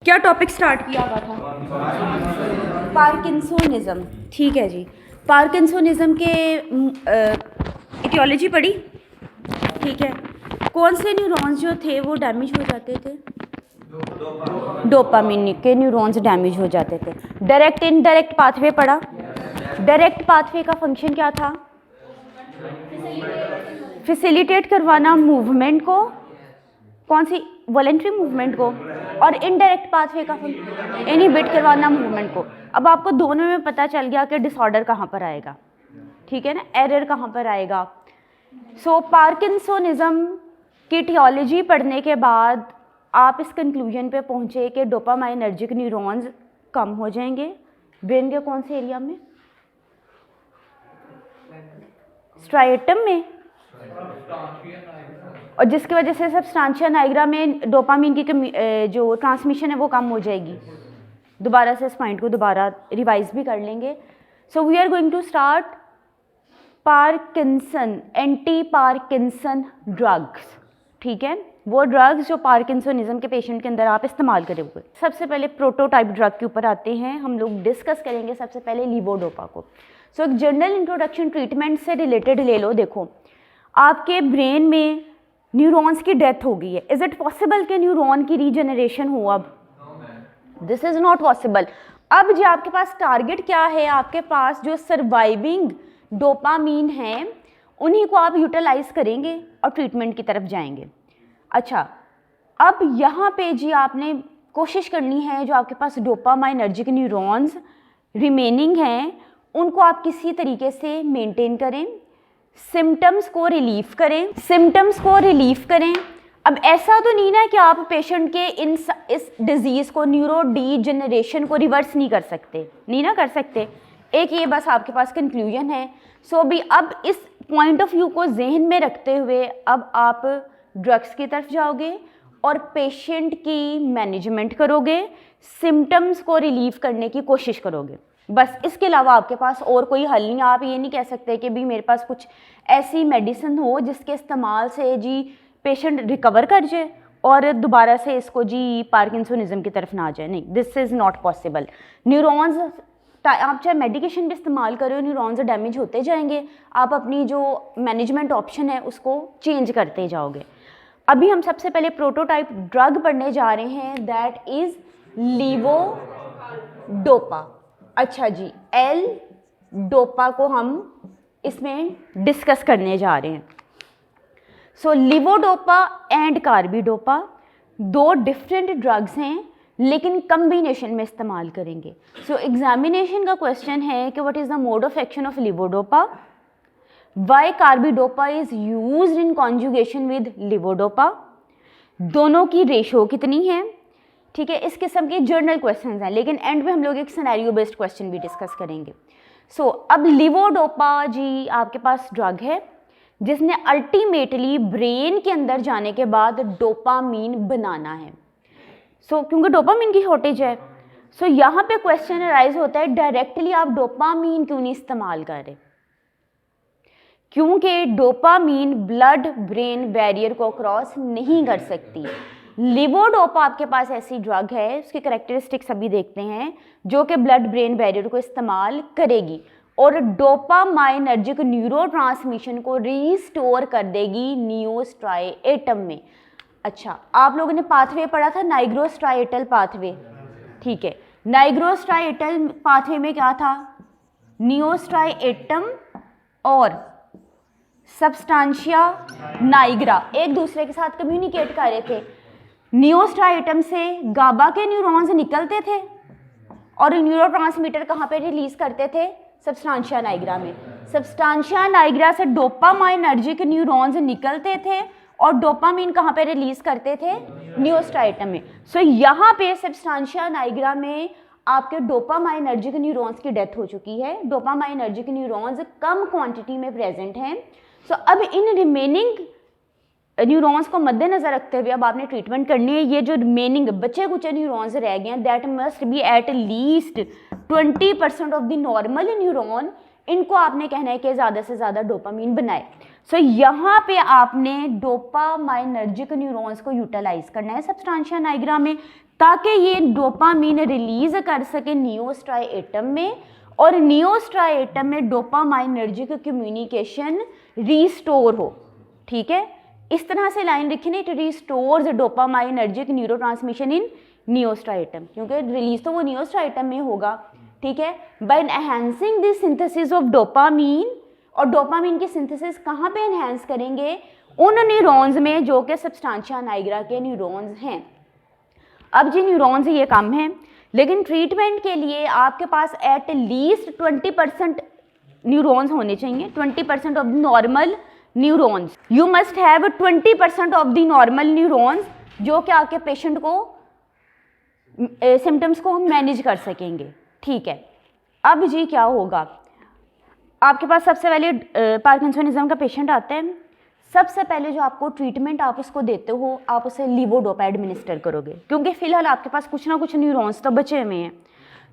क्या topic start किया हुआ था? पार्किंसोनिज्म। ठीक है जी। पार्किंसोनिज्म के इटियोलॉजी पढ़ी। ठीक है। कौन से न्यूरॉन्स जो थे वो डैमेज हो जाते थे? डोपामिन के न्यूरॉन्स डैमेज हो जाते थे। डायरेक्ट इनडायरेक्ट पाथवे पढ़ा। डायरेक्ट पाथवे का फंक्शन क्या था? फैसिलिटेट करवाना मूवमेंट को, कौन सी वॉलेंट्री मूवमेंट को, और इनडायरेक्ट पाथवे का इनहिबिट करवाना मूवमेंट को। अब आपको दोनों में पता चल गया कि डिसऑर्डर कहाँ पर आएगा, ठीक है ना, एरर कहाँ पर आएगा। सो पार्किंसोनिज्म की थियोलॉजी पढ़ने के बाद आप इस कंक्लूजन पे पहुँचे कि डोपामाइनर्जिक न्यूरॉन्स कम हो जाएंगे ब्रेन के कौन से एरिया में? स्ट्राइएटम में, और जिसकी वजह से सब्सटेंशिया नाइग्रा में डोपामिन की जो ट्रांसमिशन है वो कम हो जाएगी। दोबारा से इस पॉइंट को दोबारा रिवाइज भी कर लेंगे। So we are going to start Parkinson, anti Parkinson drugs. ठीक है, वो ड्रग्स जो पार्किंसोनिज्म के पेशेंट के अंदर आप इस्तेमाल करेंगे। सबसे पहले प्रोटोटाइप ड्रग के ऊपर आते हैं। हम लोग डिस्कस करेंगे सबसे पहले लीवोडोपा को। सो एक जनरल इंट्रोडक्शन ट्रीटमेंट से रिलेटेड ले लो। देखो, आपके ब्रेन में न्यूरॉन्स की डेथ हो गई है। इज इट पॉसिबल कि न्यूरॉन की रीजनरेशन हो? अब दिस इज नॉट पॉसिबल। अब जो आपके पास टारगेट क्या है, आपके पास जो सर्वाइविंग डोपामीन है उन्हीं को आप यूटिलाइज करेंगे और ट्रीटमेंट की तरफ जाएंगे। अच्छा, अब यहाँ पे जी आपने कोशिश करनी है जो आपके पास डोपामाइनर्जिक न्यूरॉन्स रिमेनिंग हैं उनको आप किसी तरीके से मेंटेन करें, सिम्टम्स को रिलीफ करें। अब ऐसा तो नहीं ना कि आप पेशेंट के इस डिजीज़ को, न्यूरो डीजेनरेशन को रिवर्स नहीं कर सकते, नहीं ना कर सकते। एक ये बस आपके पास कंक्लूजन है। सो भी अब इस पॉइंट ऑफ व्यू को जहन में रखते हुए अब आप ड्रग्स की तरफ जाओगे और पेशेंट की मैनेजमेंट करोगे, सिम्टम्स को रिलीव करने की कोशिश करोगे। बस इसके अलावा आपके पास और कोई हल नहीं। आप ये नहीं कह सकते कि भी मेरे पास कुछ ऐसी मेडिसिन हो जिसके इस्तेमाल से जी पेशेंट रिकवर कर जाए और दोबारा से इसको जी पार्किंसोनिज्म की तरफ ना आ जाए। नहीं, this is not possible. Neurons आप चाहे मेडिकेशन भी इस्तेमाल करो, न्यूरॉन्स डैमेज होते जाएंगे। आप अपनी जो मैनेजमेंट ऑप्शन है उसको चेंज करते जाओगे। अभी हम सबसे पहले प्रोटोटाइप ड्रग पढ़ने जा रहे हैं, दैट इज़ लीवोडोपा। अच्छा जी, एल डोपा को हम इसमें डिस्कस करने जा रहे हैं। सो लीवोडोपा एंड कार्बिडोपा दो डिफरेंट ड्रग्स हैं लेकिन कम्बिनेशन में इस्तेमाल करेंगे। सो एग्जामिनेशन का क्वेश्चन है कि what is the mode of action of levodopa, why carbidopa is used in conjugation with levodopa, दोनों की रेशो कितनी है। ठीक है, इस किस्म के जर्नल क्वेश्चंस हैं, लेकिन एंड में हम लोग एक सिनेरियो बेस्ड क्वेश्चन भी डिस्कस करेंगे। सो अब लीवोडोपा जी आपके पास ड्रग है जिसने अल्टीमेटली ब्रेन के अंदर जाने के बाद डोपामीन बनाना है। सो क्योंकि डोपामीन की शॉर्टेज है, सो यहाँ पे क्वेश्चन अराइज होता है डायरेक्टली आप डोपामीन क्यों नहीं इस्तेमाल कर रहे? क्योंकि डोपामीन ब्लड ब्रेन बैरियर को क्रॉस नहीं कर सकती। लीवोडोपा आपके पास ऐसी ड्रग है, उसकी कैरेक्टरिस्टिक्स अभी देखते हैं, जो कि ब्लड ब्रेन बैरियर को इस्तेमाल करेगी और डोपामाइनर्जिक न्यूरोट्रांसमिशन को रीस्टोर कर देगी नियोस्ट्राइएटम में। अच्छा, आप लोगों ने पाथवे पढ़ा था, नाइग्रोस्ट्राइएटल पाथवे। ठीक है, नाइग्रोस्ट्राइएटल पाथवे में क्या था? नियोस्ट्राइएटम और सब्सटेंशिया नाइग्रा एक दूसरे के साथ कम्युनिकेट कर रहे थे। नियोस्ट्राइएटम से गाबा के न्यूरॉन्स निकलते थे और न्यूरोट्रांसमीटर कहाँ पे रिलीज करते थे? सब्सटेंशिया नाइग्रा में। सब्सटेंशिया नाइग्रा से डोपामाइनर्जिक न्यूरॉन्स निकलते थे और डोपामीन कहाँ पे रिलीज करते थे? नियोस्ट्राइएटम में। सो यहाँ पे सब्सटेंशिया नाइग्रा में आपके डोपामाइनर्जिक न्यूरॉन्स की डेथ हो चुकी है। डोपामाइनर्जिक न्यूरॉन्स कम क्वांटिटी में प्रेजेंट हैं। सो अब इन रिमेनिंग न्यूरॉन्स को मद्देनजर रखते हुए अब आपने ट्रीटमेंट करनी है। ये जो रिमेनिंग बचे कुछ न्यूरॉन्स रह गए हैं, that must be at least 20% of the normal neuron. इनको आपने कहना है कि ज़्यादा से ज़्यादा डोपामीन बनाए। सो यहाँ पे आपने डोपामाइनर्जिक न्यूरॉन्स को यूटिलाइज करना है सब्सटेंशिया नाइग्रा में, ताकि ये डोपामीन रिलीज कर सके नियोस्ट्राएटम में, और नियोस्ट्राएटम में डोपामाइनर्जिक कम्युनिकेशन रीस्टोर हो। ठीक है, इस तरह से लाइन लिखी नहीं, इट रिस्टोर्स डोपामाइनर्जिक न्यूरोट्रांसमिशन इन नियोस्ट्राएटम, क्योंकि रिलीज तो वो नियोस्ट्राएटम में होगा। ठीक है, bye enhancing this synthesis of dopamine, और डोपामीन की सिंथेसिस कहाँ पे एनहांस करेंगे? उन न्यूरॉन्स में जो कि सब्सटेंशिया नाइग्रा के न्यूरॉन्स हैं। अब जी न्यूरॉन्स ये कम हैं, लेकिन ट्रीटमेंट के लिए आपके पास एट लीस्ट 20% न्यूरॉन्स होने चाहिए, 20% of normal neurons. You must have 20% of the normal neurons जो कि आपके पेशेंट को सिम्टम्स को मैनेज कर सकेंगे। ठीक है, अब जी क्या होगा, आपके पास सबसे पहले पार्किंसोनिज्म का पेशेंट आता है, सबसे पहले जो आपको ट्रीटमेंट आप उसको देते हो, आप उसे लीवोडोपा एडमिनिस्टर करोगे, क्योंकि फिलहाल आपके पास कुछ ना कुछ न्यूरॉन्स तो बचे हुए हैं।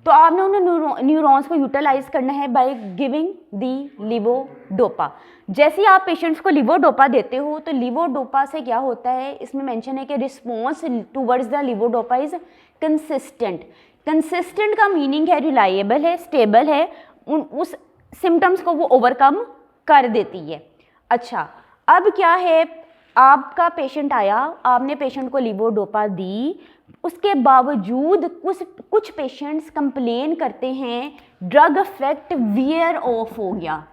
तो आपने उन न्यूरॉन्स को यूटिलाइज करना है बाय गिविंग दी लीवोडोपा। जैसे ही आप पेशेंट्स को लीवोडोपा देते हो, तो लीवोडोपा से क्या होता है, इसमें मेंशन है कि response towards the levodopa is consistent. Consistent का मीनिंग है रिलायबल है, स्टेबल है, उस सिम्टम्स को वो ओवरकम कर देती है। अच्छा, अब क्या है, आपका पेशेंट आया, आपने पेशेंट को लीवोडोपा दी, उसके बावजूद कुछ पेशेंट्स कंप्लेन करते हैं ड्रग इफेक्ट वेयर ऑफ हो गया।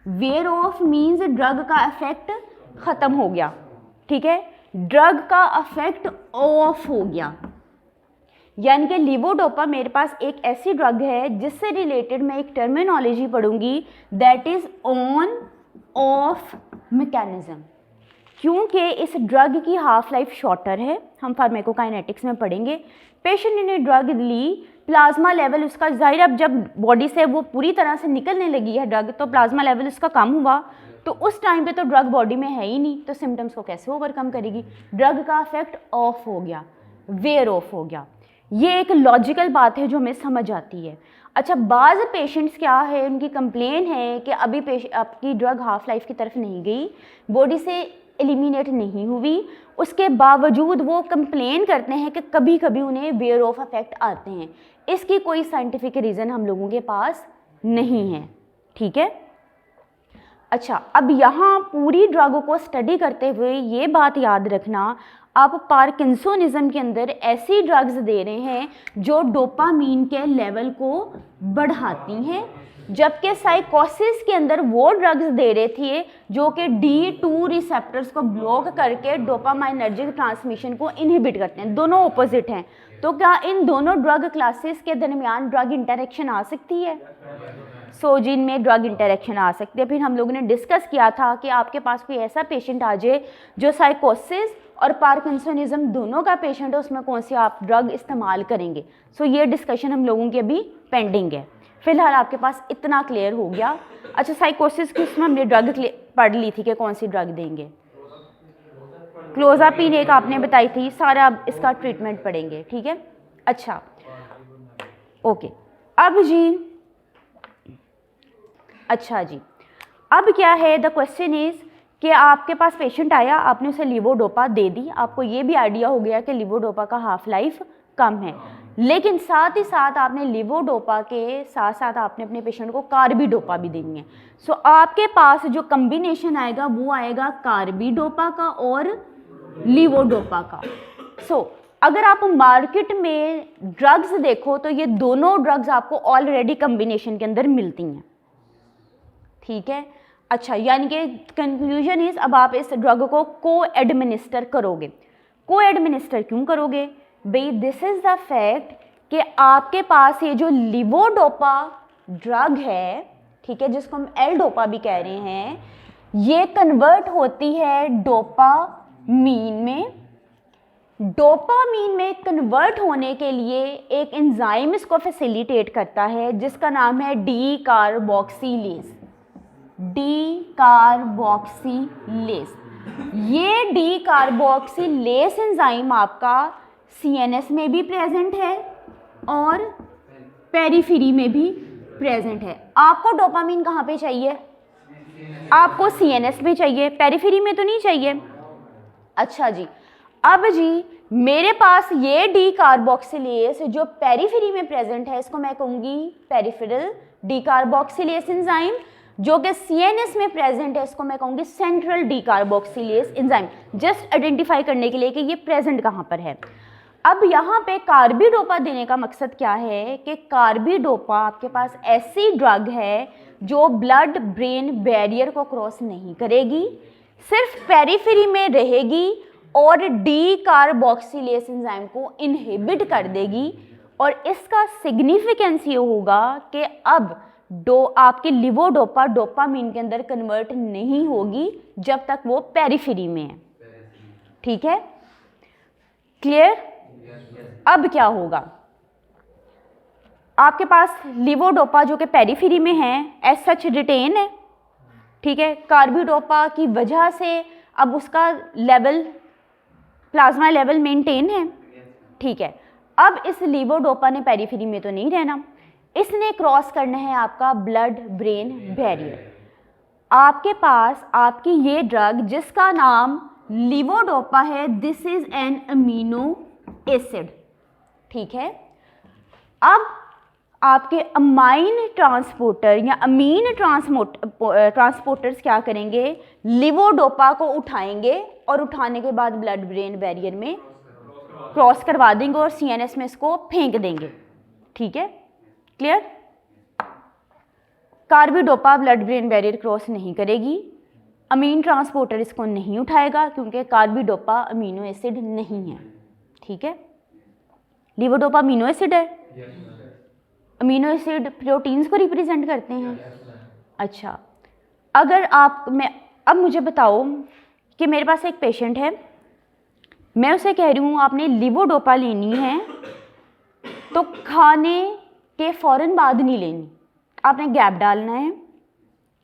वेयर ऑफ मीन्स ड्रग का इफेक्ट ख़त्म हो गया। ठीक है, ड्रग का इफेक्ट ऑफ हो गया, यानी कि लीवोडोपा मेरे पास एक ऐसी ड्रग है जिससे रिलेटेड मैं एक टर्मिनोलॉजी पढ़ूंगी, that is on off mechanism. क्योंकि इस ड्रग की हाफ लाइफ शॉर्टर है, हम फार्माकोकाइनेटिक्स में पढ़ेंगे। पेशेंट ने ड्रग ली, प्लाज्मा लेवल उसका, जाहिर अब जब बॉडी से वो पूरी तरह से निकलने लगी है ड्रग, तो प्लाज्मा लेवल उसका कम हुआ, तो उस टाइम पे तो ड्रग बॉडी में है ही नहीं, तो सिम्टम्स को कैसे ओवरकम करेगी? ड्रग का इफेक्ट ऑफ हो गया, वेयर ऑफ हो गया। ये एक लॉजिकल बात है जो हमें समझ आती है। अच्छा, बाज़ पेशेंट्स क्या है, उनकी कंप्लेन है कि अभी आपकी ड्रग हाफ लाइफ की तरफ नहीं गई, बॉडी से एलिमिनेट नहीं हुई, उसके बावजूद वो कंप्लेन करते हैं कि कभी कभी उन्हें वेयर ऑफ इफेक्ट आते हैं। इसकी कोई साइंटिफिक रीज़न हम लोगों के पास नहीं है। ठीक है, अच्छा, अब यहाँ पूरी ड्रग को स्टडी करते हुए ये बात याद रखना, आप पार्किंसोनिज्म के अंदर ऐसी ड्रग्स दे रहे हैं जो डोपामीन के लेवल को बढ़ाती हैं, जबकि साइकोसिस के अंदर वो ड्रग्स दे रहे थे जो कि D2 रिसेप्टर्स को ब्लॉक करके डोपामाइनर्जिक ट्रांसमिशन को इनहिबिट करते हैं। दोनों ऑपोजिट हैं, तो क्या इन दोनों ड्रग क्लासेस के दरमियान ड्रग इंटरेक्शन आ सकती है? सोजिन में ड्रग इंटरेक्शन आ सकती है। फिर हम लोगों ने डिस्कस किया था कि आपके पास कोई ऐसा पेशेंट आ जाए जो साइकोसिस और पार्किंसोनिज्म दोनों का पेशेंट है, उसमें कौन सी आप ड्रग इस्तेमाल करेंगे? सो ये डिस्कशन हम लोगों की अभी पेंडिंग है। फिलहाल आपके पास इतना क्लियर हो गया। अच्छा, साइकोसिस की उसमें हमने ड्रग पढ़ ली थी कि कौन सी ड्रग देंगे। क्लोज़ापिन एक आपने बताई थी, सारा अब इसका ट्रीटमेंट पढ़ेंगे। ठीक है, अच्छा ओके। अब जी, अच्छा जी, अब क्या है, द क्वेश्चन इज कि आपके पास पेशेंट आया, आपने उसे लीवोडोपा दे दी, आपको ये भी आइडिया हो गया कि लीवोडोपा का हाफ लाइफ कम है, लेकिन साथ ही साथ आपने लीवोडोपा के साथ साथ आपने अपने पेशेंट को कार्बिडोपा भी देनी है। सो आपके पास जो कम्बिनेशन आएगा वो आएगा कार्बिडोपा का और लीवोडोपा का। सो अगर आप मार्केट में ड्रग्स देखो तो ये दोनों ड्रग्स आपको ऑलरेडी कम्बिनेशन के अंदर मिलती हैं। ठीक है, अच्छा, यानी कि कंक्लूजन इज, अब आप इस ड्रग को को एडमिनिस्टर करोगे। को एडमिनिस्टर क्यों करोगे भाई? दिस इज द फैक्ट कि आपके पास ये जो लीवोडोपा ड्रग है, ठीक है, जिसको हम एल डोपा भी कह रहे हैं, ये कन्वर्ट होती है डोपामीन में। डोपामीन में कन्वर्ट होने के लिए एक एंजाइम इसको फैसिलिटेट करता है जिसका नाम है डी कार्बोक्सिलेज। डी कार्बोक्सिलेज, ये डी कार्बोक्सिलेज एंजाइम आपका CNS में भी प्रेजेंट है और पेरिफेरी में भी प्रेजेंट है। आपको डोपामीन कहाँ पे चाहिए? आपको CNS में चाहिए, पेरिफेरी में तो नहीं चाहिए। अच्छा जी, अब जी मेरे पास ये डी कार्बोक्सिलेस जो पेरिफेरी में प्रेजेंट है, इसको मैं कहूँगी पेरिफेरल डी कार्बोक्सिलेस एंजाइम। जो कि CNS में प्रेजेंट है, इसको मैं कहूँगी central D carboxylase enzyme, just identify करने के लिए कि ये प्रेजेंट कहाँ पर है। अब यहाँ पे कार्बिडोपा देने का मकसद क्या है कि कार्बिडोपा आपके पास ऐसी ड्रग है जो ब्लड ब्रेन बैरियर को क्रॉस नहीं करेगी, सिर्फ पेरिफेरी में रहेगी और डी कार्बोक्सिलेस एंजाइम को इनहिबिट कर देगी। और इसका सिग्निफिकेंस ये होगा कि अब आपकी लिवोडोपा डोपामीन के अंदर कन्वर्ट नहीं होगी जब तक वो पेरिफेरी में है। ठीक है, क्लियर? अब क्या होगा, आपके पास लिवोडोपा जो कि पेरिफेरी में है एज सच रिटेन है। ठीक है, कार्बिडोपा की वजह से अब उसका लेवल, प्लाज्मा लेवल मेंटेन है। ठीक है, अब इस लिवोडोपा ने पेरिफेरी में तो नहीं रहना, इसने क्रॉस करना है आपका ब्लड ब्रेन बैरियर। आपके पास आपकी ये ड्रग जिसका नाम लिवोडोपा है, this is an amino acid. ठीक है, अब आपके अमाइन ट्रांसपोर्टर या अमीन ट्रांसपोर्टर्स क्या करेंगे, लिवोडोपा को उठाएंगे और उठाने के बाद ब्लड ब्रेन बैरियर में क्रॉस करवा देंगे और CNS में इसको फेंक देंगे। ठीक है, clear? Carbidopa blood brain barrier cross नहीं करेगी, अमीन ट्रांसपोर्टर इसको नहीं उठाएगा क्योंकि कार्बिडोपा अमीनो एसिड नहीं है। ठीक है, लिवोडोपा अमीनो एसिड है, अमीनो एसिड प्रोटीन्स को रिप्रेजेंट करते हैं। अच्छा, अगर अब मुझे बताओ कि मेरे पास एक पेशेंट है, मैं उसे कह रही हूँ आपने लिवोडोपा लेनी है तो खाने के फ़ौरन बाद नहीं लेनी, आपने गैप डालना है।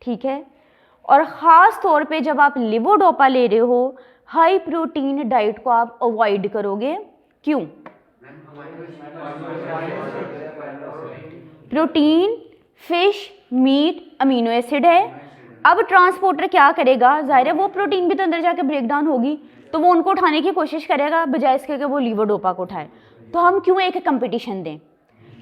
ठीक है, और ख़ास तौर पे जब आप लिवोडोपा ले रहे हो हाई प्रोटीन डाइट को आप अवॉइड करोगे। क्यों? Protein, fish, meat amino acid है। अब ट्रांसपोर्टर क्या करेगा, जाहिर है वो प्रोटीन भी तो अंदर जाके ब्रेक डाउन होगी, तो वो उनको उठाने की कोशिश करेगा बजाय इसके कि वो लिवोडोपा को उठाए। तो हम क्यों एक कंपटीशन दें।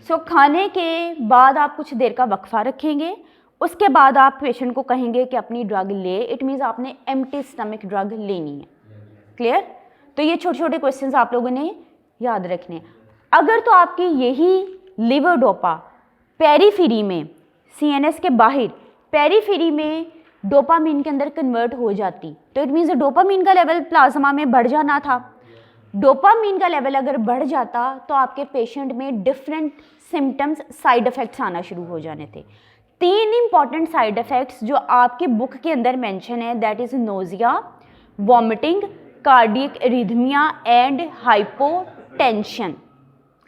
सो खाने के बाद आप कुछ देर का वक्फा रखेंगे, उसके बाद आप पेशेंट को कहेंगे कि अपनी ड्रग ले, इट मीन्स आपने एम्प्टी स्टमक ड्रग लेनी है। क्लियर? तो ये छोटे छोटे क्वेश्चंस आप लोगों ने याद रखने। अगर तो आपकी यही लिवोडोपा पेरिफेरी में, CNS के बाहर पेरिफेरी में डोपामीन के अंदर कन्वर्ट हो जाती तो इट मीन्स डोपामीन का लेवल प्लाज्मा में बढ़ जाना था। डोपामीन का लेवल अगर बढ़ जाता तो आपके पेशेंट में डिफरेंट सिम्टम्स, साइड इफ़ेक्ट्स आना शुरू हो जाने थे। 3 इंपॉर्टेंट साइड इफ़ेक्ट्स जो आपके बुक के अंदर मेंशन है, that is nausea, vomiting, cardiac arrhythmia and hypotension.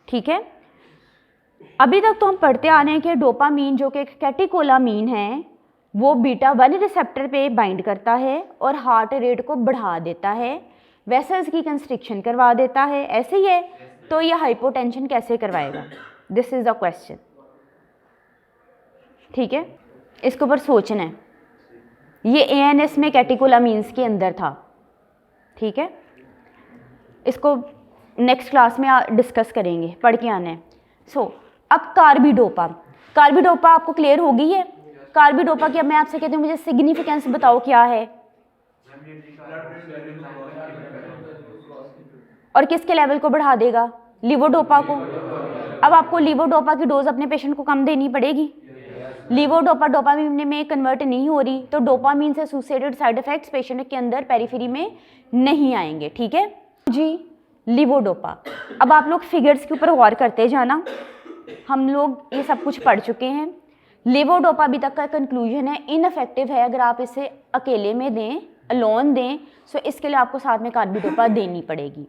ठीक है, अभी तक तो हम पढ़ते आ रहे हैं कि डोपामीन जो कि कैटेकोलामीन है वो बीटा-1 रिसेप्टर पे बाइंड करता है और हार्ट रेट को बढ़ा देता है, वेसल्स की कंस्ट्रिक्शन करवा देता है। ऐसे ही है, तो ये हाइपोटेंशन कैसे करवाएगा, दिस इज़ द क्वेश्चन। ठीक है, इसके ऊपर सोचना है। ये ANS में कैटेकोलामीन्स के अंदर था। ठीक है, इसको नेक्स्ट क्लास में डिस्कस करेंगे, पढ़ के आना है। सो अब कार्बिडोपा, कार्बिडोपा आपको क्लियर हो गई है। कार्बिडोपा की अब मैं आपसे कहती हूँ मुझे सिग्निफिकेंस बताओ क्या है और किसके लेवल को बढ़ा देगा, लिवोडोपा को। अब आपको लिवोडोपा की डोज अपने पेशेंट को कम देनी पड़ेगी। लिवोडोपा डोपामीन में कन्वर्ट नहीं हो रही तो डोपामीन से एसोसिएटेड साइड इफेक्ट्स पेशेंट के अंदर पेरिफेरी में नहीं आएंगे। ठीक है जी, लिवोडोपा। अब आप लोग फिगर्स के ऊपर गौर करते जाना, हम लोग ये सब कुछ पढ़ चुके हैं। लिवोडोपा अभी तक का कंक्लूजन है इनफेक्टिव है अगर आप इसे अकेले में दें, अलोन दें, सो इसके लिए आपको साथ में कार्बिडोपा देनी पड़ेगी।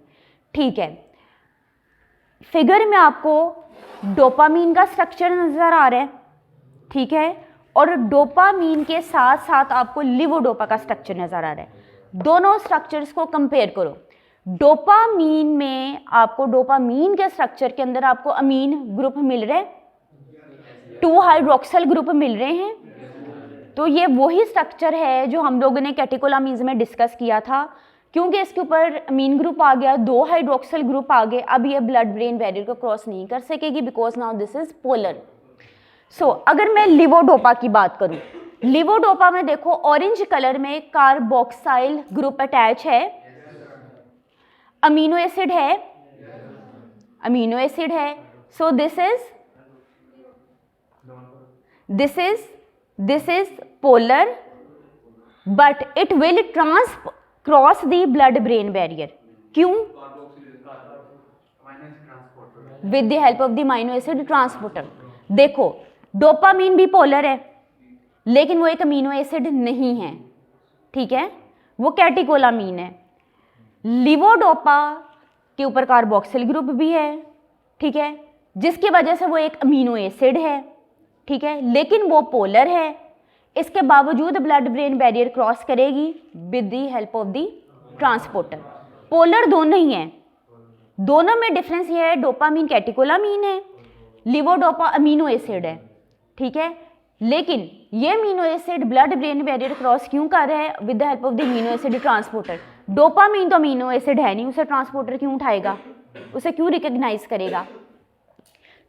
ठीक है, फिगर में आपको डोपामीन का स्ट्रक्चर नज़र आ रहा है। ठीक है, और डोपामीन के साथ साथ आपको लिवोडोपा का स्ट्रक्चर नज़र आ रहा है। दोनों स्ट्रक्चर्स को कंपेयर करो। डोपामीन में आपको डोपामीन के स्ट्रक्चर के अंदर आपको अमीन ग्रुप मिल रहे हैं, 2 हाइड्रोक्सिल ग्रुप मिल रहे हैं। तो ये वही स्ट्रक्चर है जो हम लोगों ने कैटेकोलामीन्स में डिस्कस किया था। क्योंकि इसके ऊपर अमीन ग्रुप आ गया, 2 हाइड्रोक्सिल ग्रुप आ गए, अब ये ब्लड ब्रेन बैरियर को क्रॉस नहीं कर सकेगी because now this is polar. So अगर मैं लिवोडोपा की बात करूं, लिवोडोपा में देखो ऑरेंज कलर में कार्बोक्साइल ग्रुप अटैच है, अमीनो एसिड है, अमीनो एसिड है। So this is polar but it will cross the blood brain barrier. क्यों? With the help of the amino acid transporter. देखो डोपामीन भी polar है लेकिन वो एक अमीनो एसिड नहीं है, ठीक है, वो कैटेकोलामीन है। लिवोडोपा के ऊपर कार्बोक्सिल ग्रुप भी है, ठीक है, जिसकी वजह से वो एक अमीनो एसिड है, ठीक है, लेकिन वो पोलर है। इसके बावजूद ब्लड ब्रेन बैरियर क्रॉस करेगी with the help of the transporter. Polar दोनों ही हैं, दोनों में डिफरेंस ये है, डोपामीन कैटेकोलामीन है, लिवोडोपा अमीनो एसिड है, ठीक है, लेकिन ये amino acid blood brain barrier cross क्यों कर रहा है? With the help of the amino acid transporter. Dopamine तो अमीनो एसिड है नहीं, उसे ट्रांसपोर्टर क्यों उठाएगा, उसे क्यों रिकॉग्नाइज करेगा?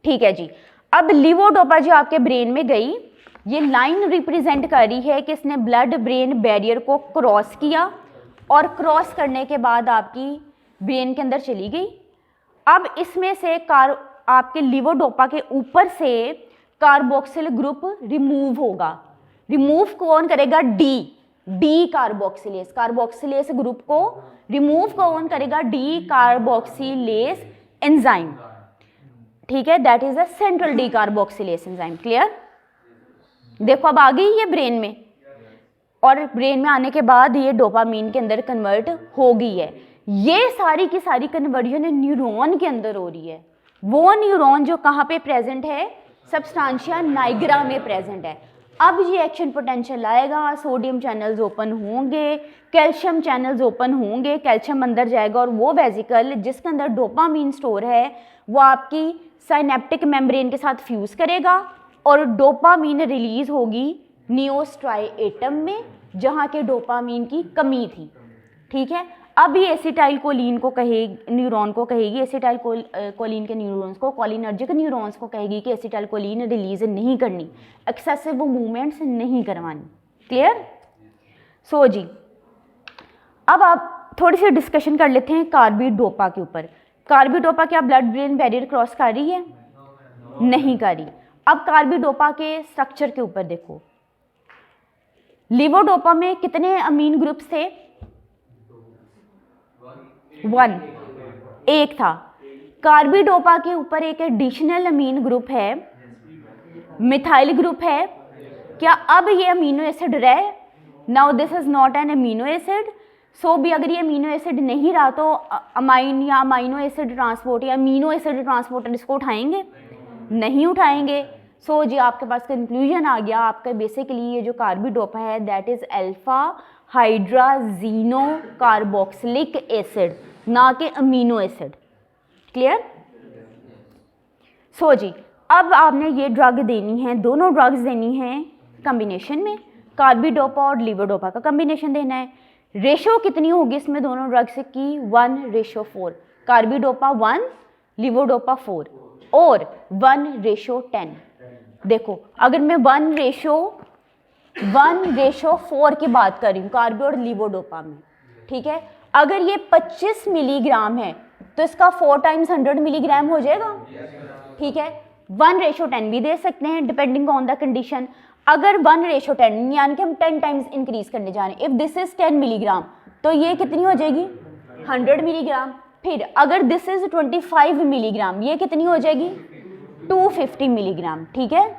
ठीक है जी। अब लिवोडोपा जो आपके ब्रेन में गई, ये लाइन रिप्रेजेंट कर रही है कि इसने ब्लड ब्रेन बैरियर को क्रॉस किया और क्रॉस करने के बाद आपकी ब्रेन के अंदर चली गई। अब इसमें से आपके लिवोडोपा के ऊपर से कार्बोक्सिल ग्रुप रिमूव होगा। रिमूव कौन करेगा? D carboxylase. कार्बोक्सिलेस ग्रुप को रिमूव कौन करेगा? डी कार्बोक्सिलेस एंजाइम, ठीक है, that is a central D carboxylase enzyme. Clear? देखो अब आ गई ये ब्रेन में, और ब्रेन में आने के बाद ये डोपामीन के अंदर कन्वर्ट हो गई है। ये सारी की सारी कन्वर्जन न्यूरॉन के अंदर हो रही है। वो न्यूरॉन जो कहाँ पे प्रेजेंट है? सबस्टांशिया नाइग्रा में प्रेजेंट है। अब ये एक्शन पोटेंशियल आएगा, सोडियम चैनल्स ओपन होंगे, कैल्शियम चैनल्स ओपन होंगे, कैल्शियम अंदर जाएगा और वो वेजिकल जिसके अंदर डोपामीन स्टोर है वो आपकी साइनेप्टिक मेम्ब्रेन के साथ फ्यूज करेगा और डोपामीन रिलीज होगी नियोस्ट्राइएटम में, जहाँ के डोपामीन की कमी थी, ठीक है। अब ये एसिटाइल कोलिन को कहेगी, न्यूरॉन को कहेगी, एसिटाइल कोलिन के न्यूरॉन्स को, कोलिनर्जिक न्यूरॉन्स को कहेगी कि एसिटाइल कोलिन रिलीज नहीं करनी, एक्सेसिव मूवमेंट्स नहीं करवानी। क्लियर? सो जी, अब आप थोड़ी सी डिस्कशन कर लेते हैं कार्बिडोपा के ऊपर। कार्बिडोपा क्या ब्लड ब्रेन बैरियर क्रॉस कर रही है? नहीं कर रही। अब कार्बिडोपा के स्ट्रक्चर के ऊपर देखो, लिवोडोपा में कितने अमीन ग्रुप्स थे? 1, एक था। कार्बिडोपा के ऊपर एक एडिशनल अमीन ग्रुप है, मिथाइल ग्रुप है। क्या अब ये अमीनो एसिड रहे? Now this is not an amino acid. So भी अगर ये अमीनो एसिड नहीं रहा तो अमाइन या अमाइनो एसिड ट्रांसपोर्ट या अमीनो एसिड ट्रांसपोर्टर इसको उठाएंगे? नहीं उठाएंगे। सो जी आपके पास कंक्लूजन आ गया आपका, बेसिकली ये जो कार्बिडोपा है that is alpha hydrazino carboxylic acid, ना कि अमीनो एसिड। क्लियर? सो जी अब आपने ये ड्रग देनी है, दोनों ड्रग्स देनी है कॉम्बिनेशन में, कार्बिडोपा और लिवोडोपा का कॉम्बिनेशन देना है। रेशो कितनी होगी इसमें दोनों ड्रग्स की? 1:4। कार्बिडोपा 1, लिवोडोपा 4 और 1:10। देखो अगर मैं 1:4 की बात कर रही हूँ कार्बी और लिवोडोपा में, ठीक है, अगर ये 25 मिलीग्राम है तो इसका 4 टाइम्स 100 मिलीग्राम हो जाएगा, ठीक है। 1:10 भी दे सकते हैं डिपेंडिंग ऑन द कंडीशन। अगर 1:10 यानी कि हम 10 टाइम्स इंक्रीज करने जा रहे हैं, इफ दिस इज 10 मिलीग्राम तो ये कितनी हो जाएगी? 100 मिलीग्राम। फिर अगर दिस इज 25 मिलीग्राम, ये कितनी हो जाएगी? 250 मिलीग्राम, ठीक है।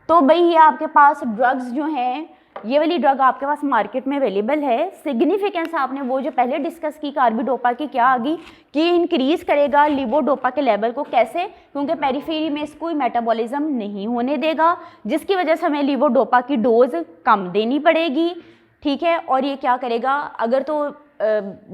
तो भाई ये आपके पास ड्रग्स जो हैं, ये वाली ड्रग आपके पास मार्केट में अवेलेबल है। सिग्निफिकेंस आपने वो जो पहले डिस्कस की कार्बिडोपा की क्या आ गई कि इंक्रीज करेगा लिवोडोपा के लेवल को। कैसे? क्योंकि पेरिफेरी में इसको मेटाबॉलिज्म नहीं होने देगा, जिसकी वजह से हमें लिवोडोपा की डोज कम देनी पड़ेगी, ठीक है। और ये क्या करेगा, अगर तो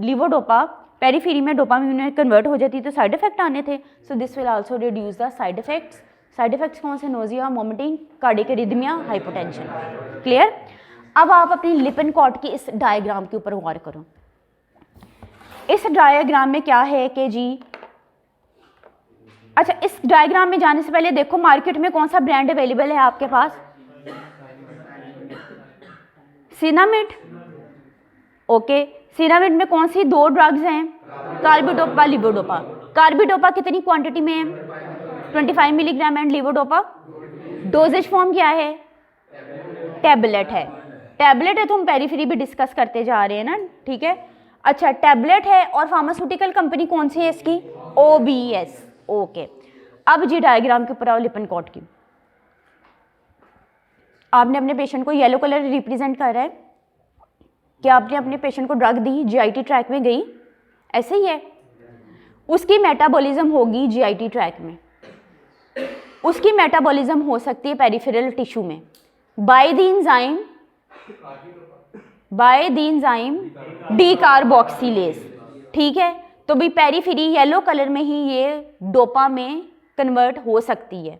लिवोडोपा पेरिफेरी में डोपामीन में कन्वर्ट हो जाती तो साइड इफेक्ट आने थे। So this will also reduce the side effects. Side effects कौन से? Nausea, vomiting, cardiac arrhythmia, hypotension. Clear? अब आप अपनी लिपिनकॉट की इस डायग्राम के ऊपर गौर करो। इस डायग्राम में क्या है कि जी, अच्छा इस डायग्राम में जाने से पहले देखो मार्केट में कौन सा ब्रांड अवेलेबल है आपके पास? सिनामिड। ओके, सिनामिड में कौन सी 2 ड्रग्स हैं? Carbidopa, levodopa. कार्बिडोपा कितनी क्वांटिटी में है? 25 milligram and levodopa doses form क्या है? टैबलेट है। टैबलेट है तो हम पेरीफ्री भी डिस्कस करते जा रहे हैं ना, ठीक है। अच्छा टैबलेट है और फार्मास्यूटिकल कंपनी कौन सी है इसकी? OBS। ओके, अब जी डायग्राम के ऊपर आओ लिपिनकॉट की। आपने अपने पेशेंट को येलो कलर रिप्रेजेंट कर रहा है कि आपने अपने पेशेंट को ड्रग दी, GIT ट्रैक में गई, ऐसे ही है। उसकी मेटाबॉलिज्म होगी GIT ट्रैक में, उसकी मेटाबॉलिज्म हो सकती है पेरिफेरल टिश्यू में बाय द एंजाइम डीकार्बोक्सिलेज, ठीक है। तो भी पेरीफेरी येलो कलर में ही ये डोपा में कन्वर्ट हो सकती है।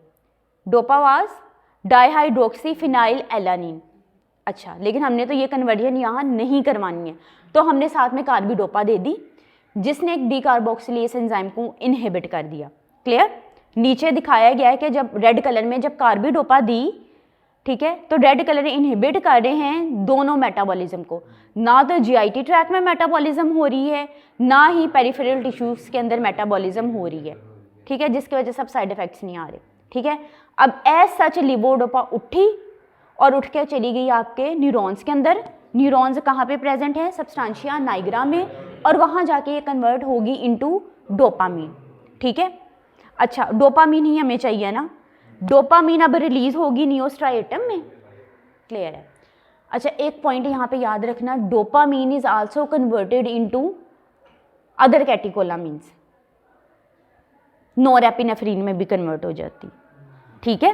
Dopa was dihydroxy phenyl alanine. अच्छा, लेकिन हमने तो ये कन्वर्जन यहाँ नहीं करवानी है, तो हमने साथ में कार्बिडोपा दे दी जिसने एक डीकार्बोक्सिलेज एंजाइम को इनहिबिट कर दिया। क्लियर? नीचे दिखाया गया है कि जब रेड कलर में जब कार्बिडोपा दी, ठीक है, तो रेड कलर इनहिबिट कर रहे हैं दोनों मेटाबॉलिज्म को, ना तो GIT ट्रैक में मेटाबॉलिज्म हो रही है, ना ही पेरिफेरल टिश्यूज के अंदर मेटाबॉलिज्म हो रही है, ठीक है, जिसकी वजह से अब साइड इफेक्ट्स नहीं आ रहे, ठीक है। अब एज सच लिवोडोपा उठी और उठ के चली गई आपके न्यूरॉन्स के अंदर। न्यूरॉन्स कहाँ पे प्रेजेंट है? सब्सटेंशिया नाइग्रा में, और वहाँ जाके ये कन्वर्ट होगी इनटू डोपामीन, ठीक है। अच्छा, डोपामीन ही हमें चाहिए ना, डोपामीन अब रिलीज होगी नियोस्ट्राइटम में। क्लियर है? अच्छा, एक पॉइंट यहाँ पे याद रखना, dopamine is also converted into other catecholamines, norepinephrine में भी कन्वर्ट हो जाती, ठीक है।